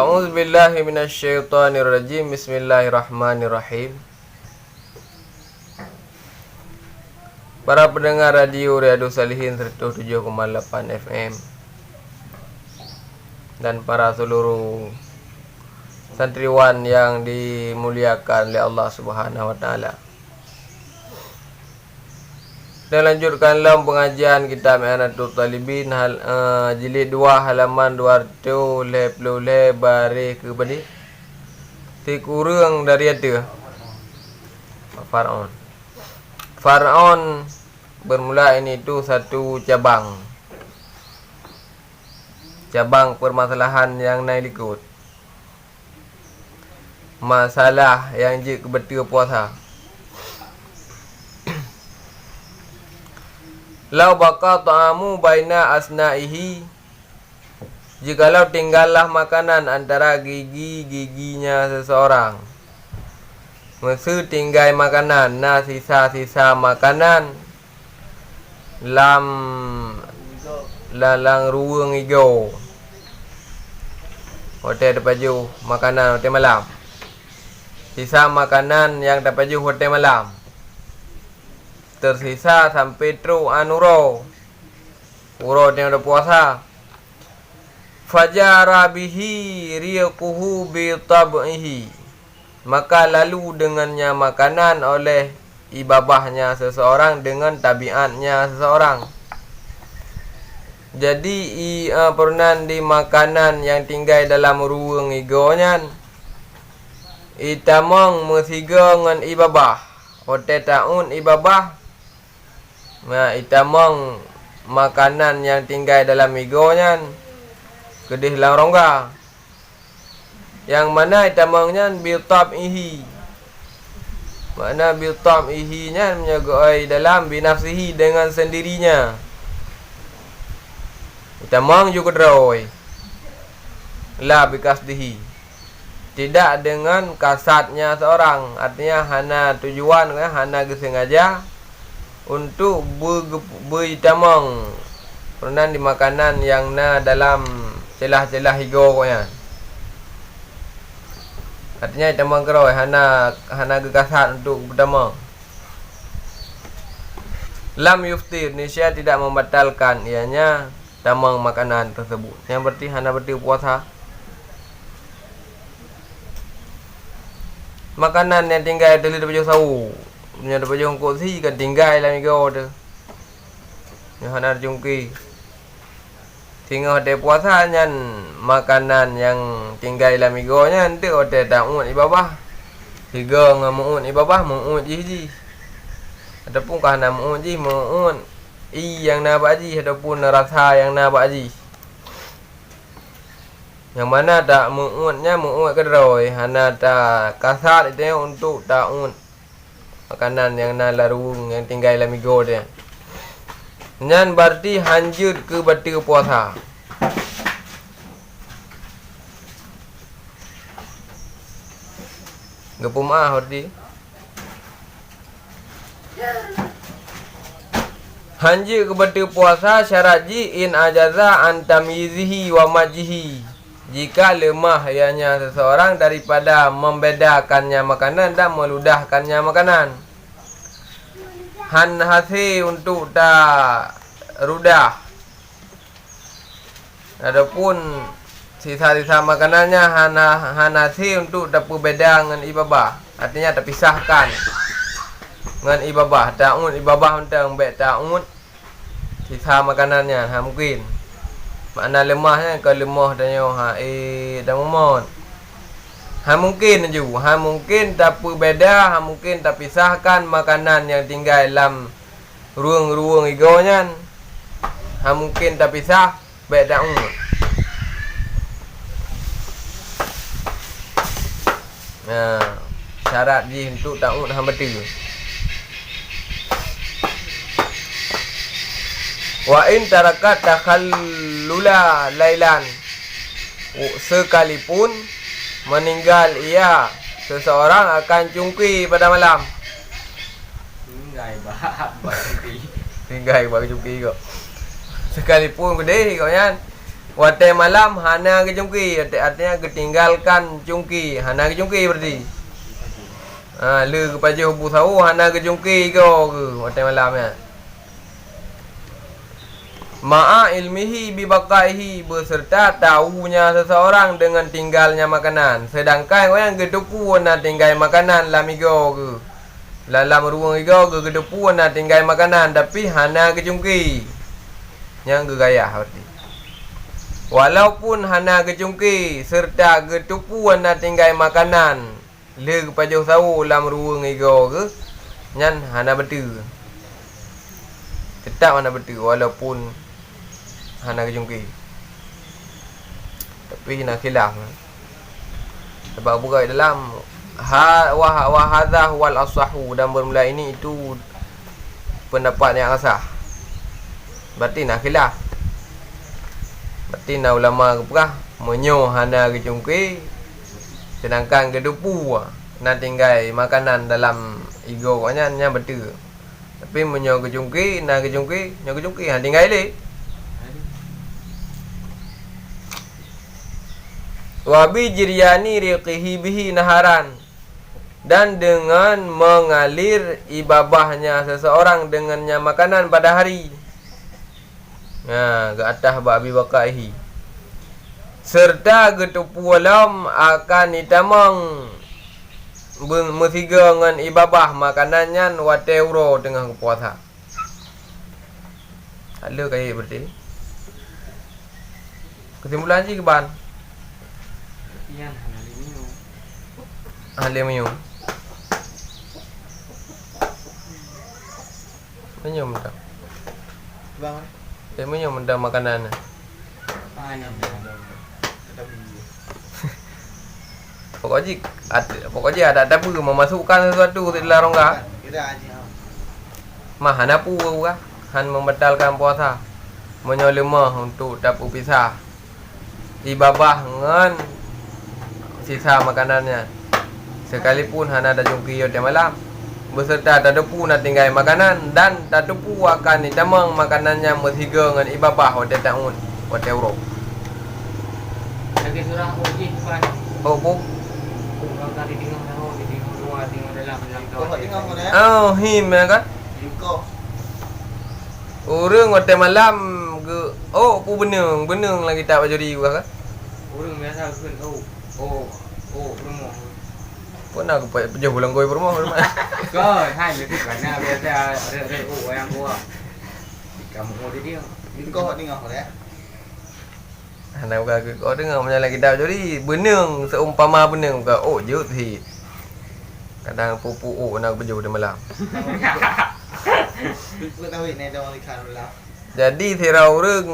A'udzubillahi minasyaitonirrajim. Bismillahirrahmanirrahim. Para pendengar radio Riyadhus Shalihin 107,8 FM dan para seluruh santriwan yang dimuliakan oleh Allah Subhanahu wa taala. Dan lanjutkanlah pengajian kitab I'anatul Talibin jilid 2 halaman 250 baris ke badi. Si kurang dari ada Faraon. Faraon bermula ini itu satu cabang permasalahan yang naik ikut. Masalah yang je kebetul puasa. Lau baqa ta'amu baina asna'ihi, jikalau tinggallah makanan antara gigi-giginya seseorang. Masa tinggal makanan, sisa-sisa makanan lalang ruang hijau. Hotel terpaju makanan hotel malam. Sisa makanan yang terpaju hotel malam. Tersisa sampai terus uro yang udah puasa. Fajara bihi riyaquhu bi tab'ihi, maka lalu dengannya makanan oleh ibabahnya seseorang dengan tabiatnya seseorang. Jadi pernah di makanan yang tinggal dalam ruang igonyan itamong mesiga dengan ibabah hotel taun ibabah. Nah, itamong makanan yang tinggal dalam igonyan kedih lang rongga. Yang mana itamongnya bitab ihi. Mana bitab ihi nya menyagai dalam binafsihi dengan sendirinya. Itamong juga droi. La bikasdihi. Tidak dengan kasatnya seorang. Artinya hana tujuan hana sengaja untuk beritamong pernah di makanan yang dalam celah-celah hijau nya. Artinya itamong keroi hana gekasat untuk bertamong. Lam yuftir, nisya tidak membatalkan ianya tamong makanan tersebut. Yang berarti hana berarti puasa. Makanan yang tinggal teli daripada sawu punya daripada jongkok si kan tinggal dalam hijau tu. Yang hana jungki. Tinggal hotel puasa nyan makanan yang tinggal dalam hijau nyan tu hotel ta'ud ibabah. Tiga dengan mu'ud ibabah, mu'ud ji. Ataupun kahana mu'ud ji, mu'ud yang nak baji ataupun rasa yang nak baji. Yang mana tak mu'udnya mu'ud kedroi, hana tak kasar itu untuk ta'ud makanan yang larung yang tinggal dalam hijau dia. Nyan berarti hanjur ke batal puasa. Gepumah berarti hanjur ke batal puasa syarat ji in ajaza an tamyizihi wa majhi. Jika lemah ianya seseorang daripada membedakannya makanan dan meludahkannya makanan. Han hasi untuk tak rudah. Adapun sisa-sisa makanannya han hasi untuk tak berbeda dengan ibabah. Artinya terpisahkan dengan ibabah. Ta'ud ibabah untuk ambek ta'ud sisa makanannya mungkin. Makna lemahnya kalau lemah tanya dah momon. Mungkin juga, mungkin tak berbeza, mungkin tak pisahkan makanan yang tinggal dalam ruang-ruang hijaunya. Mungkin tak pisah baik ta'ud. Syarat ji untuk ta'ud betul. Wa in tarakat takhallula lailan, sekalipun meninggal ia seseorang akan cungki pada malam. Tinggal bah cungki kok. Sekalipun gede kau yan Watai malam hana ke cungki, artinya ketinggalkan cungki. Hana ke cungki berarti. Le ke pajak hubu sawu hana ke cungki ke watai malam ya. Ma'a ilmihi bibaqaihi, beserta tahunya seseorang dengan tinggalnya makanan. Sedangkan orang gedepu nak tinggal makanan lamigo ke. Dalam ruang igo ke gedepu nak tinggal makanan tapi hana ke cungki. Yang gegayah berarti. Walaupun hana kecungki serta ketupuan nak tinggal makanan le pajau sawu lam ruang igo ke nyan hana betul. Tetap hana betul walaupun hana kecungki. Tapi nak khilaf. Sebab bukan dalam wa hadza wal asahu, dan bermula ini itu pendapat yang asah. Berarti nak khilaf. Berarti nak ulama keperah menyo hana kecungki, sedangkan kedupu nak tinggal makanan dalam ego koknya nya betul. Tapi menyo kecungki, nak kecungki, nyo kecungki han tinggal le. Wa bi jiryani riqihi bihi naharan, dan dengan mengalir ibabahnya seseorang dengannya makanan pada hari. Ke atas babi bakaihi. Serta getupu alam akan ditamang mesiga dengan ibabah makanannya wate euro dengan puasa. Ada kaya berarti. Kesimpulan je ke ban? Yan, Halimio. Menyum tak? Bang. Menyum dah makanan. Pokoknya ada apa memasukkan sesuatu di dalam rongga. Mah hana pu kah? Han membatalkan puasa. Menyolemah untuk dapat pisah. Ibabah dengan sisa makanannya. Sekalipun hana ada jungki yote malam, beserta tadapu nak tinggal makanan dan tadapu akan ditamang makanannya mesiga dengan ibabah wate taun wate euro. Lagi surah uji depan. Oh bu. Kalau tadi tengok luar, tengok dalam Kau tengok mana? Oh him ya kan? Kau. Orang wate malam ke pu beneng lagi tak bajuri gua kan? Orang biasa kan rumah. Pun nak jauh pulang kau rumah. Kau hai lebih karena biasa ada yang gua. Kamu mau dia. Kau tengok mana? Hana buka ke kau dengar macam lagi dah jadi beneng seumpama beneng buka je si. Kadang pupu nak berjauh di malam. Kau tahu ini dah orang ikan malam. Jadi sira urang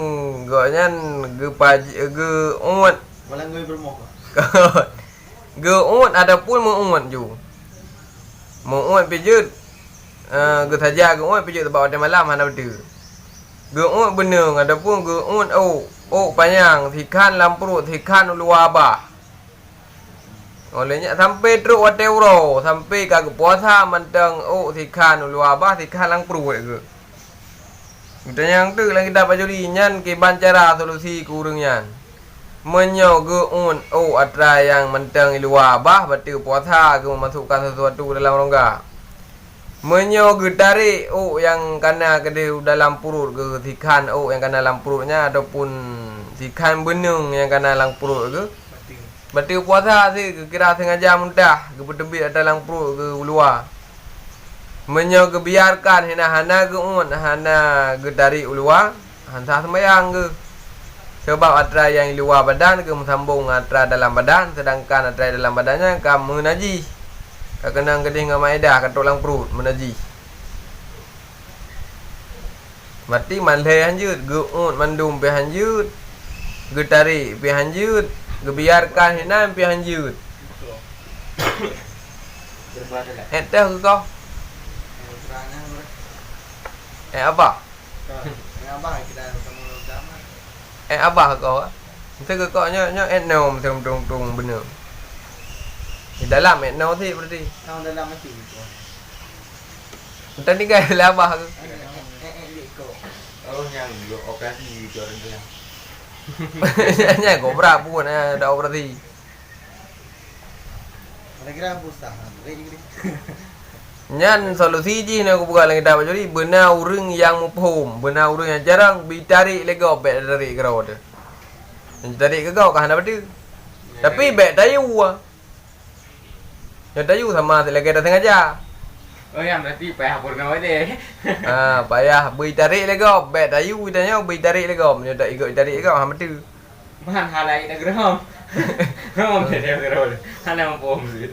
gonya ge umat. Malang gue bermoh. Ge umat ada pun mengumat ju. Mengumat pijut. Ge saja ge umat pijut sebab ada malam hana betul. Ge umat beneng ada pun ge umat panjang thikan dalam perut, thikan luar abah. Olehnya sampai teruk wate euro, sampai kagak puasa mentang thikan luar abah, thikan dalam perut ke. Kita yang tu lagi dapat juri nyan ke bancara solusi kurangnya. Menyogeun atra yang mentang luar abah batil puasa ke memasukkan sesuatu dalam rongga. Menyogedari yang kena ke dalam perut ke thikan yang kena dalam perutnya ataupun thikan benung yang kena dalam perut ke batil puasa sih kira sengaja muntah ke bertebik dalam perut ke luar. Menyogebiarkan hana hana gedari luar hantar sembahyang ke. Sebab atra yang luar badan ke sambung atra dalam badan, sedangkan atra dalam badannya kamu najis. Kena kedih dengan maedah kat tulang perut menajis. Mati malai hanjut, geut mandum pi hanjut. Getari pi hanjut, gebiarkan hinan pi hanjut. Eteh ke kau? Apa? Abah kita ketemu zaman. Abah kau ah. Kita ke kau nya etnom tung bener. Di dalam etnom sih berarti. Kau dalam mati itu. Entah ni kan abah ke? Iko. Oh yang operasi itu orang dia. Nya gobrak pun ada operasi. Kira-kira pusat. Jadi Nyan solusi ji nak aku buka lagi dapat jadi benar orang yang mupum, benar orang yang jarang ditarik lagi bet dari kerau tu. Yang tarik ke kau kan apa tu? Tapi bet tayu ah. Yang tayu sama lagi dah sengaja. Oh ya berarti payah purna deh. Payah beri tarik lagi bet tayu tanya beri tarik lagi yang tak ikut tarik kau apa tu? Bahan halai dah geram. Geram dia geram. Hana mupum sih.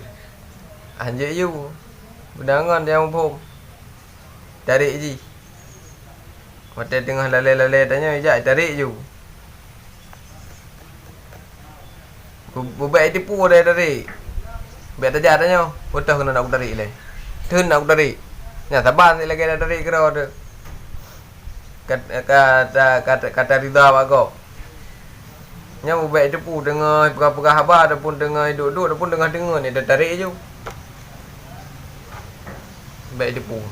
Anjir you. Bedangan dia mupum. Tarik je. Mata tengah lalai-lalai tanya je tarik je. Bubai tipu dia tarik. Biar tajak tanya. Potah kena nak aku tarik le. Tun nak aku tarik. Nya sabar ni lagi dah tarik kira tu. Kata Ridha bago. Nya bubai tipu dengar perkara-perkara khabar ataupun dengar duduk ataupun dengar ni dah tarik je. Baik tipu.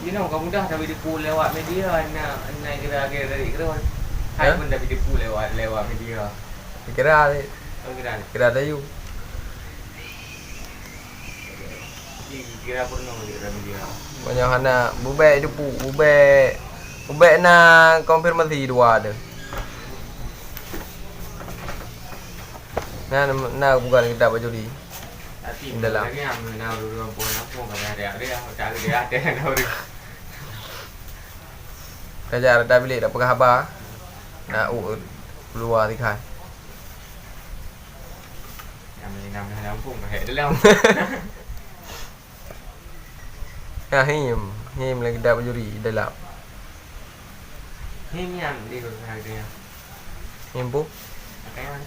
You know kamu dah tipu lewat media nak kira dari kira. Hai pun dah tipu lewat media. Kira ni. Oh Kira tayu. Kira purna kira media. Banyak hana bubai tipu, bubai nak konfirmasi dua ada. Nah bukan kita baju di. Dalam. Lagi yang nak dulu pun apa kalau dia cari dia ada nak. Kajar dah bilik dah pegang khabar. Nak keluar ikan. Yang menyenam lampung kat dalam. Him lagi dah bajuri dalam. Him yang dia kalau dia. Him bu. Kan.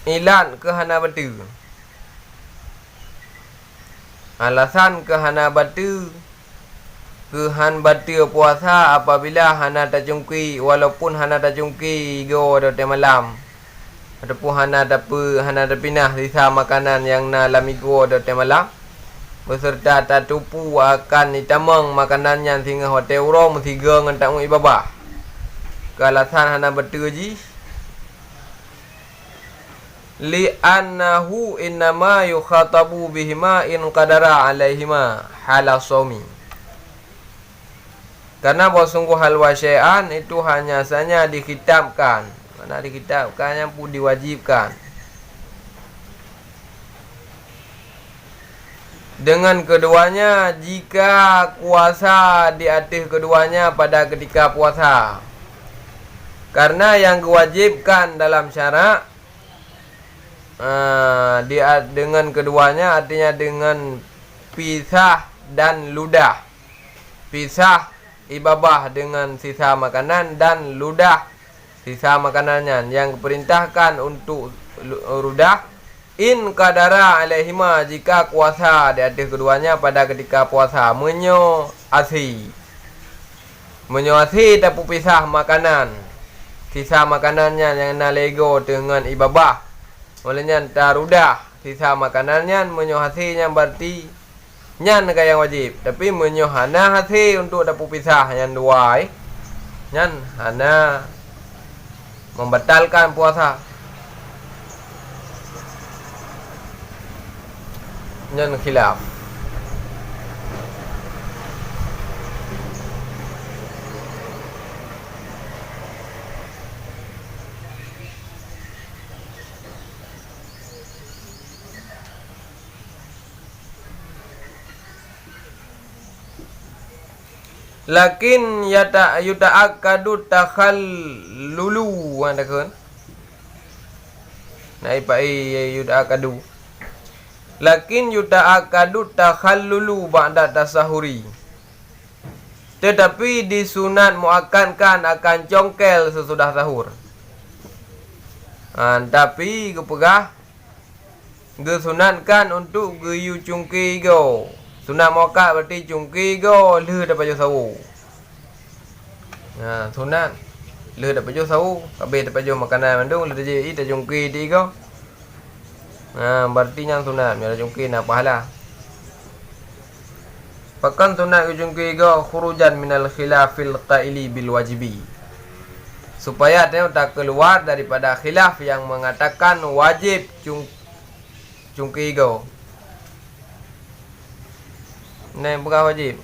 Ilan kehana batu. Alasan kehana batu. Kehan batu puasa apabila hana tajungki walaupun hana tajungki go pada malam. Ataupun hana pinah sisa makanan yang na lamigo pada malam. Beserta tatupu akan ditamang makanannya sehingga hotel orang mesti ngan tak ibabah. Kealasan hana batu ji. Li'annahu innama yukhatabu bihima in qadara alaihima hala sawmi. Karena bahawa sungguh hal wasyai'an itu hanya saja dikitabkan. Mana dikitabkan yang pun diwajibkan. Dengan keduanya jika kuasa di atas keduanya pada ketika puasa. Karena yang diwajibkan dalam syarak dengan keduanya artinya dengan pisah dan ludah. Pisah ibabah dengan sisa makanan dan ludah sisa makanannya yang diperintahkan untuk ludah in qadara alaihima jika kuasa di atas keduanya pada ketika puasa menyoasi tapi pisah makanan sisa makanannya yang nalego dengan ibabah. Olehnya tarudah sisa makanannya menyohasinya berarti nyan yang wajib. Tapi menyohana hati untuk dapat pisah yang dua nyan hana membatalkan puasa. Nyan khilaf. Lakin yuta'akadu takhallulu anda kan naipai yuta'akadu lakin yuta'akadu takhallulu ba'da tasahuri tetapi disunat muakkadkan akan congkel sesudah sahur. Tapi kepegah gesunatkan untuk geyu cungki go. Sunat muakkad berarti cungki go le dapat sahur. Sunat le dapat sahur, habis dapat makanan mandung le je ita cungki ti go. Berarti yang sunat Mira jungki nak pahala. Pakan sunat jungki go khurujan minal khilafil qaili bil wajibi. Supaya dia tak keluar daripada khilaf yang mengatakan wajib jungki go. Ni bukan wajib.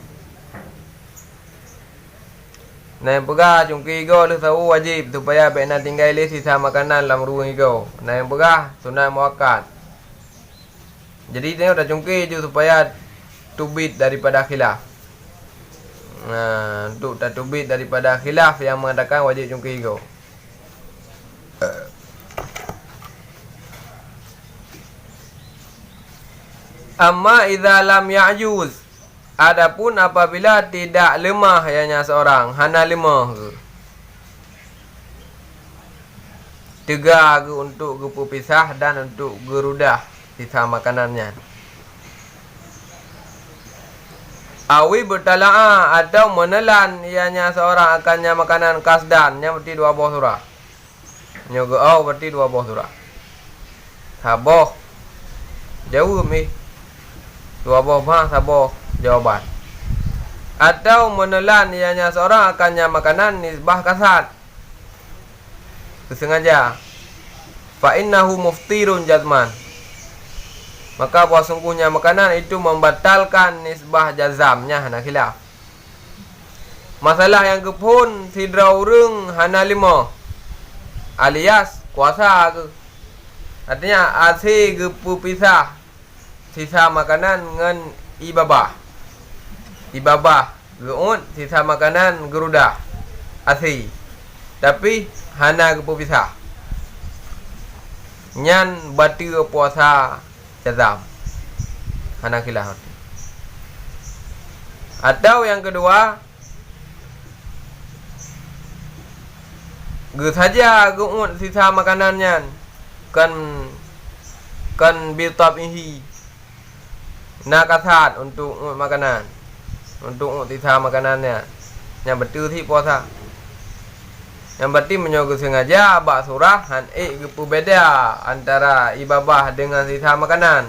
Nai pegah jungki go lu tahu wajib supaya bena tinggal le sisa makanan dalam ruang go. Nai pegah sunat muakkad. Jadi dia dah jungki je supaya tubit daripada khilaf. Untuk tak tubit daripada khilaf yang mengatakan wajib jungki go. Amma idza lam ya'juz. Adapun apabila tidak lemah ianya seorang, hana lemah ke, tegar ke untuk berpisah dan untuk gerudah sisa makanannya. Awi bertalaa atau menelan ianya seorang akannya makanan kasdan, nya berarti 2 buah surah. Nyogo berarti 2 buah surah. Saboh. Jauh mi. 2 buah bang saboh. Jawaban. Atau menelan ianya seorang akannya makanan nisbah kasad, kesengaja. Fa innahu muftirun jazman. Maka bahwa sungguhnya makanan itu membatalkan nisbah jazamnya hana khilaf. Masalah yang kepun sidra urang hana 5 alias kuasa ke. Artinya asih ke pisah sisa makanan dengan ibabah. Ibabah geun sisa makanan gerudah asih. Tapi hana ke pisah. Nyan batil puasa jazam. Hana khilaf. Atau yang kedua, ge saja geun sisa makanannya kan bitabihi nakasat untuk makanan, untuk sisa makanannya yang betul si puasa. Yang berarti menyogo sengaja bak surah han berbeza antara ibabah dengan sisa makanan.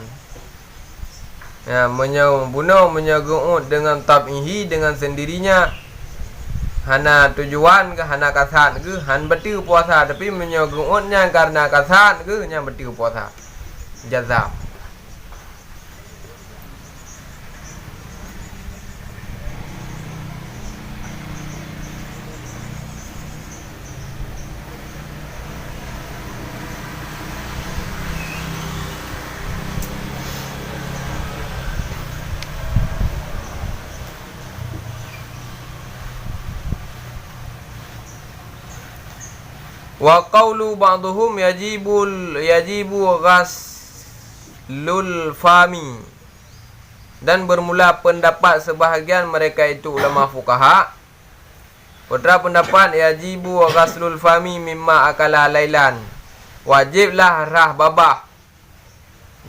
Ya, menyogo dengan tabihi dengan sendirinya. Hana tujuan ke hana kasat ke han betul puasa, tapi menyogonya karena kasat ke yang betul puasa. Jazam. Wa qawlu ba'dhum yajibu ghaslul fami. Dan bermula pendapat sebahagian mereka itu ulama fuqaha. Putra pendapat yajibu ghaslul fami mimma akala lailan. Wajiblah rah babah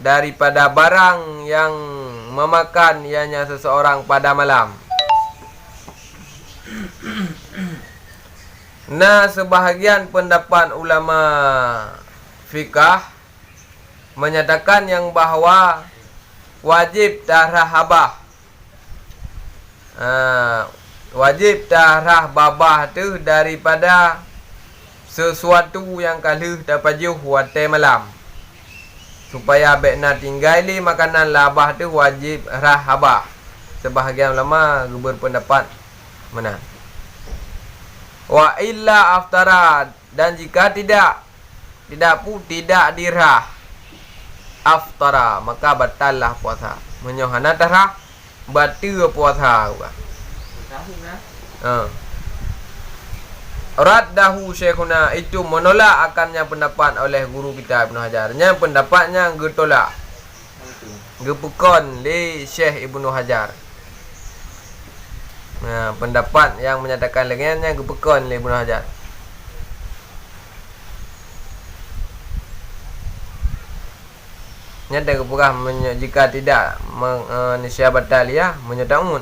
daripada barang yang memakan ianya seseorang pada malam. Nah, sebahagian pendapat ulama fikah menyatakan yang bahawa wajib tahrah habah. Wajib tahrah babah tu daripada sesuatu yang kaluh dapat jauh watai malam. Supaya bekna tinggali makanan labah tu wajib rah habah. Sebahagian ulama berpendapat mana? Wa illa aftara, dan jika tidak dirah aftara, maka batallah puasa. Menyohana tarah batil puasa juga. Raddahu syekhuna, itu menolak akannya pendapat oleh guru kita Ibnu Hajar. Nya pendapatnya getolak. Gepukon li Syekh Ibnu Hajar. Pendapat yang menyatakan lengannya gepekon oleh Ibnu Hajar. Nyata kepukah jika tidak nisya batal ya menyataun.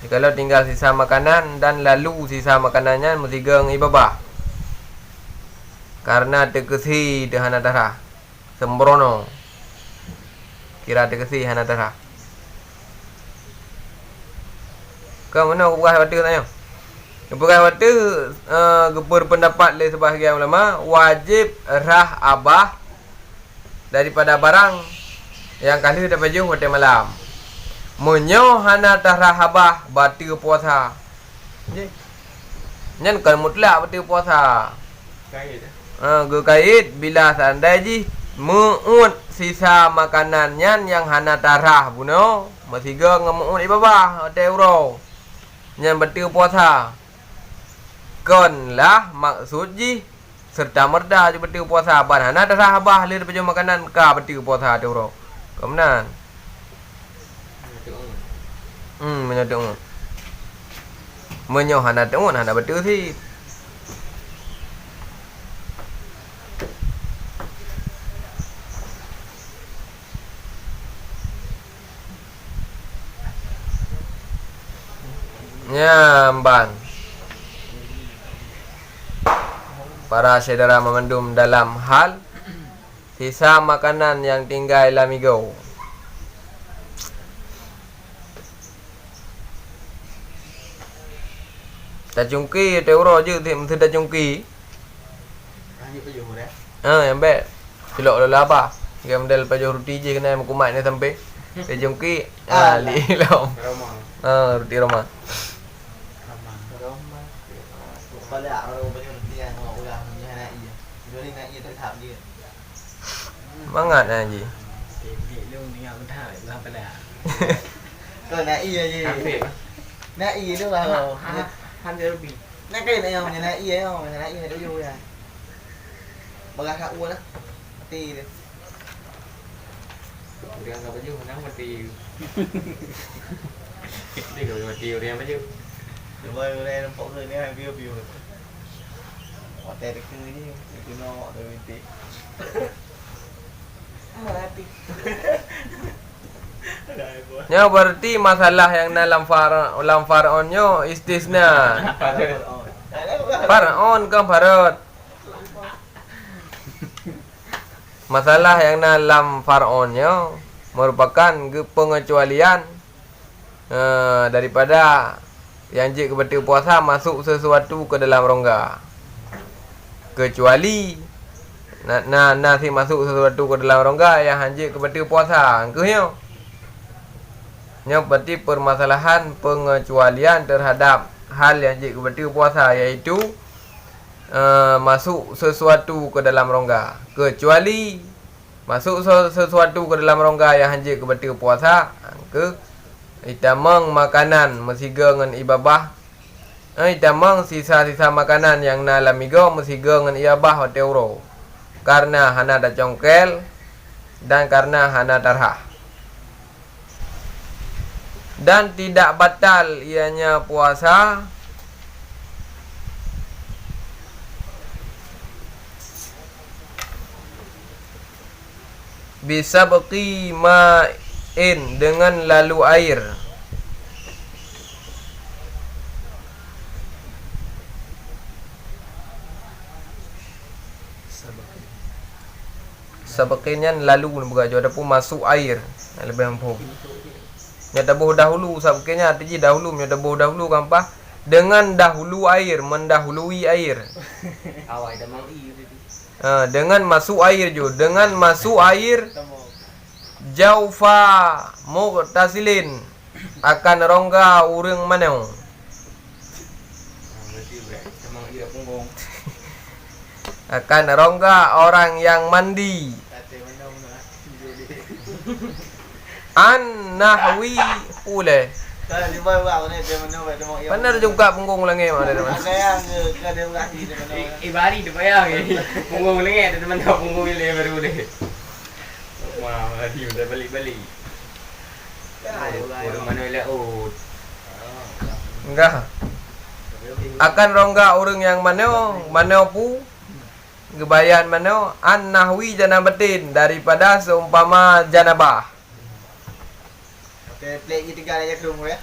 Kalau tinggal sisa makanan dan lalu sisa makanannya mesti geng ibabah. Karena terkesi dehana darah. sembrono. Kira ada kesih hana terah. Kau mana bukan wata tanya? Bukan wata berpendapat oleh sebahagian ulama wajib rah abah daripada barang yang kali dapat jauh wata malam. Menyo hana tarah abah batil puasa. Nyan kan mutlak batil puasa. Kait dah. Gekait bila sandai ji muut sisa makanan nyan yang hana tarah buno masiga ngemuut ibabah euro nyan batil puasa kon lah maksud ji serta merta je batil puasa ban hana tarah abah le daripada makanan ka batil puasa euro kemenan menyadong menyo hana tengok hana batil si nyamban. Para saudara memendum dalam hal sisa makanan yang tinggal lamigo. Tak cungki teuro je mesti tak cungki. Hanya pejuh dah. Yang baik. Celok lah apa. Dia model pajuh roti je kena kumat ni sampai. Dia cungki. Li lom. Roma. Roti Roma. Kalau orang punya nanti yang mau ulang punya anak iya. Jadi nak iya tak tahap dia. Semangat Haji. Dia lu ni yang mentah lah pada. Kalau nak iya je. Hampir lah. Nak iya tu lah. Hampir lebih. Nak kaya nak yang punya nak iya yang nak iya tu je. Beras kat uang lah. Mati dia. Dia anggap baju menang mati. Dia kalau mati dia baju. Cuba boleh nampak ke ni view. Hotel dekat ni, itu nak tu mesti. Mati. Nya berarti masalah yang dalam faraonnya istisna. Faraon kan farad. Masalah yang dalam faraonnya merupakan pengecualian daripada yang jik kebatil puasa masuk sesuatu ke dalam rongga. Kecuali nasi masuk sesuatu ke dalam rongga yang hanjik kebatil puasa. Angkahnya. Nya berarti permasalahan pengecualian terhadap hal yang jik kebatil puasa iaitu masuk sesuatu ke dalam rongga. Kecuali masuk sesuatu ke dalam rongga yang hanjik kebatil puasa. Angka itamang makanan mesiga ngan ibabah. Itamang sisa-sisa makanan yang na lamigo mesiga ngan ibabah wa teuro. Karena hana da congkel dan karena hana tarhah. Dan tidak batal ianya puasa bisa beki ma'in dengan lalu air. Sabakinya lalu bukan ada pun masuk air. Lebih mampu. Nya dabuh dahulu sabakinya artinya dahulu nya dabuh dahulu gampah dengan dahulu air, mendahului air. Awak dah mau iya tadi. Dengan masuk air jo, dengan masuk air jaufa muqtasilin akan rongga urang manau. Berarti memang iya punggung. Akan rongga orang yang mandi. An nahwi ule. Kalau di bawah ni dia mana buat dia. Benar juga punggung lengi mana teman. Ada yang ke dia belah di mana. Ibari dia bayang ni. Punggung lengit ada teman tak punggung le baru le. Wah, dia dah balik-balik. Orang mana le Enggak. Akan rongga orang yang mana pu gebayan mana an nahwi janabatin daripada seumpama janabah. Okey, play kita tinggal aja ke rumah ya.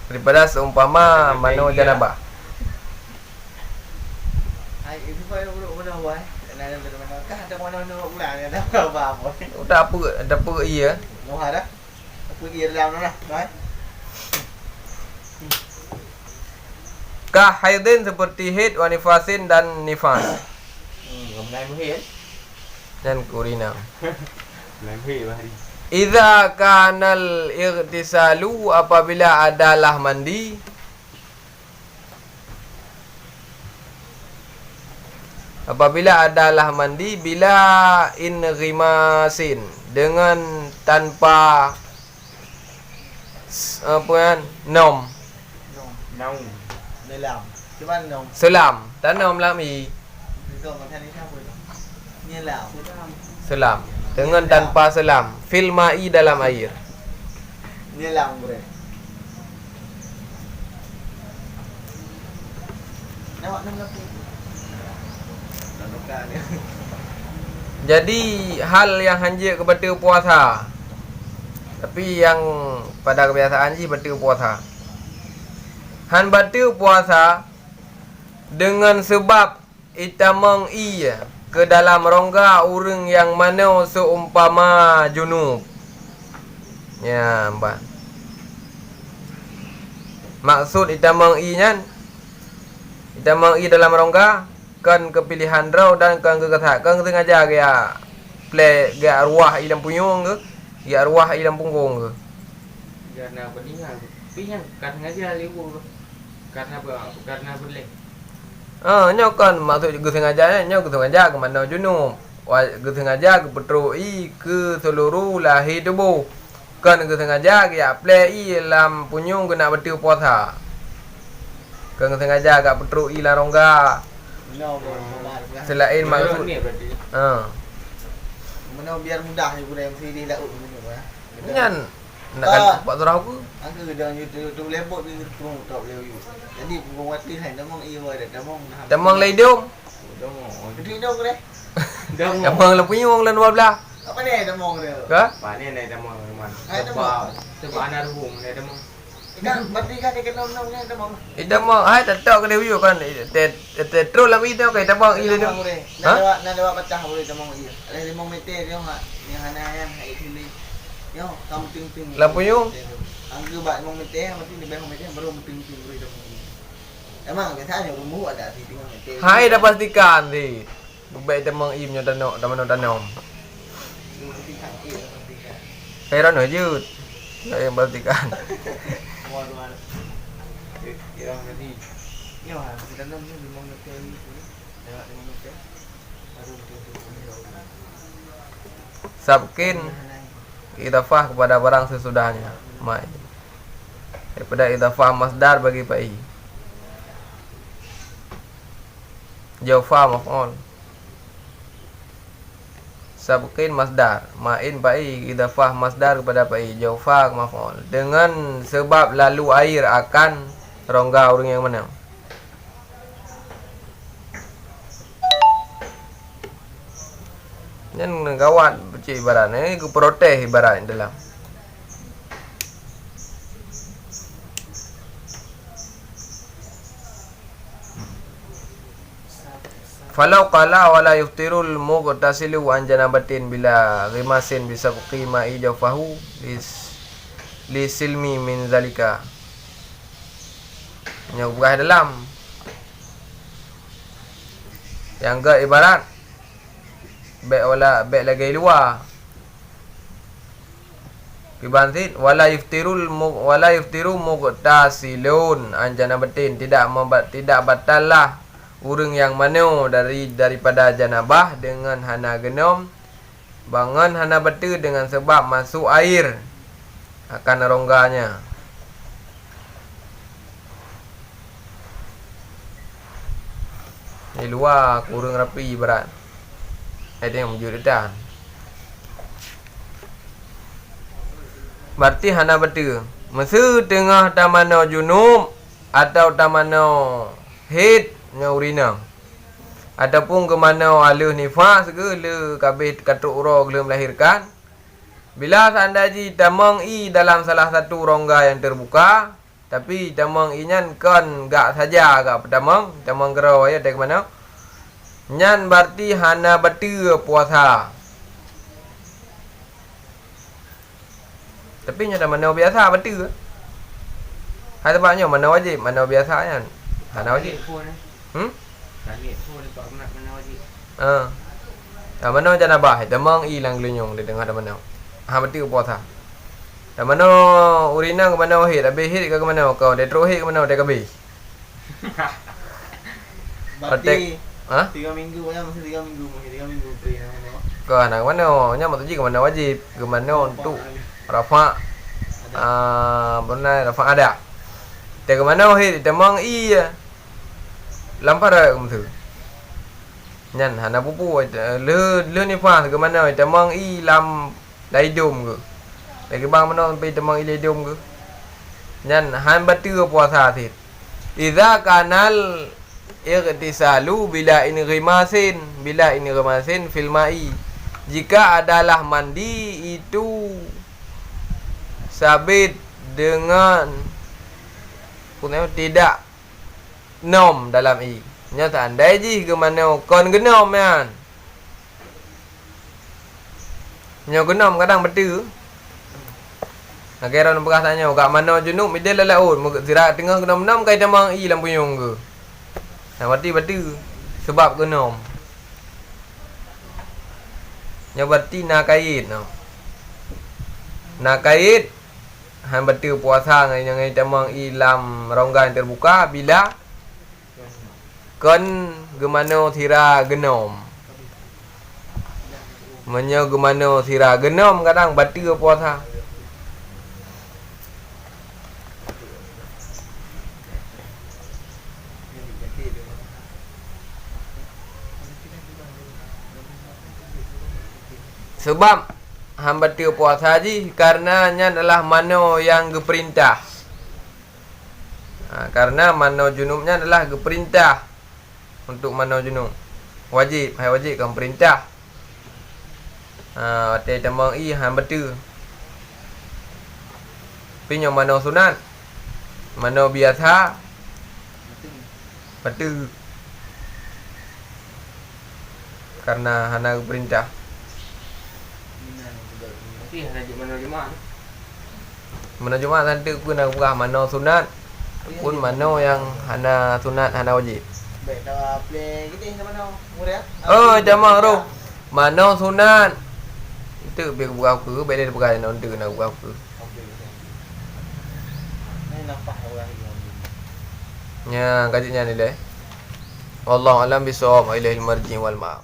Daripada seumpama mana janabah. Ai itu boleh buat buat. Kena ada mana? Kah ada mana bulan ni dah apa? Tak apa iya. Noh dah. Apa dia dalam lah, baik. Kah haidin seperti haid wa nifasin dan nifas. Ramai muhir. Dan kurina. Ramai muhir hari. Idza kanal ightisalu apabila adalah mandi bila inghimasin dengan tanpa apa kan nom Nau. Dalam. Cuba nom. selam tak nom lami Kau makan ni apa? Ni lah. selam dengan tanpa selam fil ma'i dalam air. Ni lah bre. Nampak nama apa? Nampak ni. Jadi hal yang hanya kepada puasa. Tapi yang pada kebiasaan je batal puasa. Han batal puasa dengan sebab itamang iya ke dalam rongga orang yang mana seumpama junub. Ya, mbak. Maksud itamang i nyan. Itamang i dalam rongga kan kepilihan rau dan kan kekata kan sengaja gaya play gaya arwah ilam punyung ke gaya arwah ilam punggung ke Karena beningan. Pinyang kan ngajar liu. Karena boleh. nyo kan maksud ke sengaja nyo ke sengaja ke mana junub ke sengaja ke petroi ke seluruh lahir tubuh kan ke sengaja gaya play ilam punyung ke nak betul puasa kan sengaja gak petroi la rongga No, selain maksud ni berarti. mana biar mudah je boleh mesti dia laut dulu ya. nyan nak kan buat surah aku Angka dengan YouTube lebok ni pun tak boleh use. Jadi pun wati hai namang iya ada namang. tamang laidum Dong. Jadi dong deh. Dong. tamang la punyung lan 12 Apa ni namang dia? ke Pak ni naik demam teman. Naik demam. Sebab anak ruhung naik demam. Kan mati kan dia kena nom ni namang. idamang hai tak tahu kena view kan te terus lah itu ke tamang ile tu Nak dapat pecah boleh namang iya. Ada 5 meter dia hak ni hana yang hai sini. Yo, kamu ting-ting. La punyung. Angka bat 5 meter mati di 5 meter baru ting-ting boleh namang. Emang biasanya rumah ada di 3 meter. hai dah pastikan di baik tamang im nyo tanok danom heran aja yang pastikan Waduh. Kira nanti. Yo, kita nom ni 5 meter ni. Lewat 5 meter. Baru ting-ting. sabkin idafah kepada barang sesudahnya mai daripada idafah masdar bagi pai jawfa maf'ul sabkin masdar main pai idafah masdar kepada pai jawfa maf'ul dengan sebab lalu air akan rongga orang yang mana Yan gawat becik ibarat ni ku protes ibarat dalam. Falau qala wala yuftirul mughtasilu an janabatin bila rimasin bisa qima ijafahu li silmi min zalika. Yang buah dalam. Yang ke ibarat baik lagi luar kibantin wala yuftiru mughtasilun anjana batin tidak batal lah urang yang manu daripada janabah dengan hana genom bangan hana batu dengan sebab masuk air akan rongganya di luar kurang rapi berat ada yang menjurutan. Berarti hana betul. Masa tengah tamano junub atau tamano haid nya urina. Ataupun ke mana alus nifas ke le kabeh katuk ura ke melahirkan. Bila seandainya tamang i dalam salah satu rongga yang terbuka, tapi tamang i nyan kan gak saja gak tamang gerau ya dari mana? Nyan berarti hana betul puasa. Tapi nya dah mana biasa betul. Hai tempatnya mana wajib, mana biasa kan. Hana wajib. Pun Lagi pun Pak nak mana wajib. Dah mana jangan bah, demang hilang gelenyong di tengah dah mana. Ha betul puasa. Dah mana urina ke mana hit, habis hit ke mana kau, dia terus hit ke mana dia habis. Berarti Ha? 3 minggu banyak masih 3 minggu, masih 3 minggu free nama. Ke anak mana? Nya mau tuji ke mana wajib, ke mana untuk rafa. Benar rafa ada. Dia ke mana hit, demang iya. Lampar tu. Nyan hana pupu le ni fa ke mana demang i lam dai dom ke. Lagi bang mana sampai demang i dom ke. Nyan han betul puasa thit. Idza kanal ightisalu bila ingrimasin fil ma'i. Jika adalah mandi itu sabit dengan tidak nom dalam i. Nya tak andai ji ke mana kon genom kan. Nya genom kadang betul. Kira nak bekas tanya kat mana junub midil laut zira tengah genom-genom kai tamang i lampu nyong ke. Nah berarti betul sebab genom. Nya berarti nak kait no. Nak kait han betul puasa ngai tamang i lam ronggan terbuka bila kon gemano thira genom. Menyo gemano thira genom kadang betul puasa. Sebab hamba betul puasa ji karenanya adalah mano yang geperintah. Karena mano junubnya adalah geperintah. Untuk mano junub wajib, hai wajib kan perintah. Te tamang i han betul. Pinyo mano sunat. Mano biasa betul. Karena hana perintah. Nanti hari mana Jumaat. Mana Jumaat nanti pun nak buka mano sunat. Pun mano yang hana sunat hana wajib. Baik dah play kita ke mana? Muria? Oh, jamang roh. Mano sunat. Itu biar buka aku, baik dia buka nanti nak buka aku. Ni nampak orang ni. Nya kajinya ni deh. Wallahu alam bisawab, ilaihil marji wal ma'ab.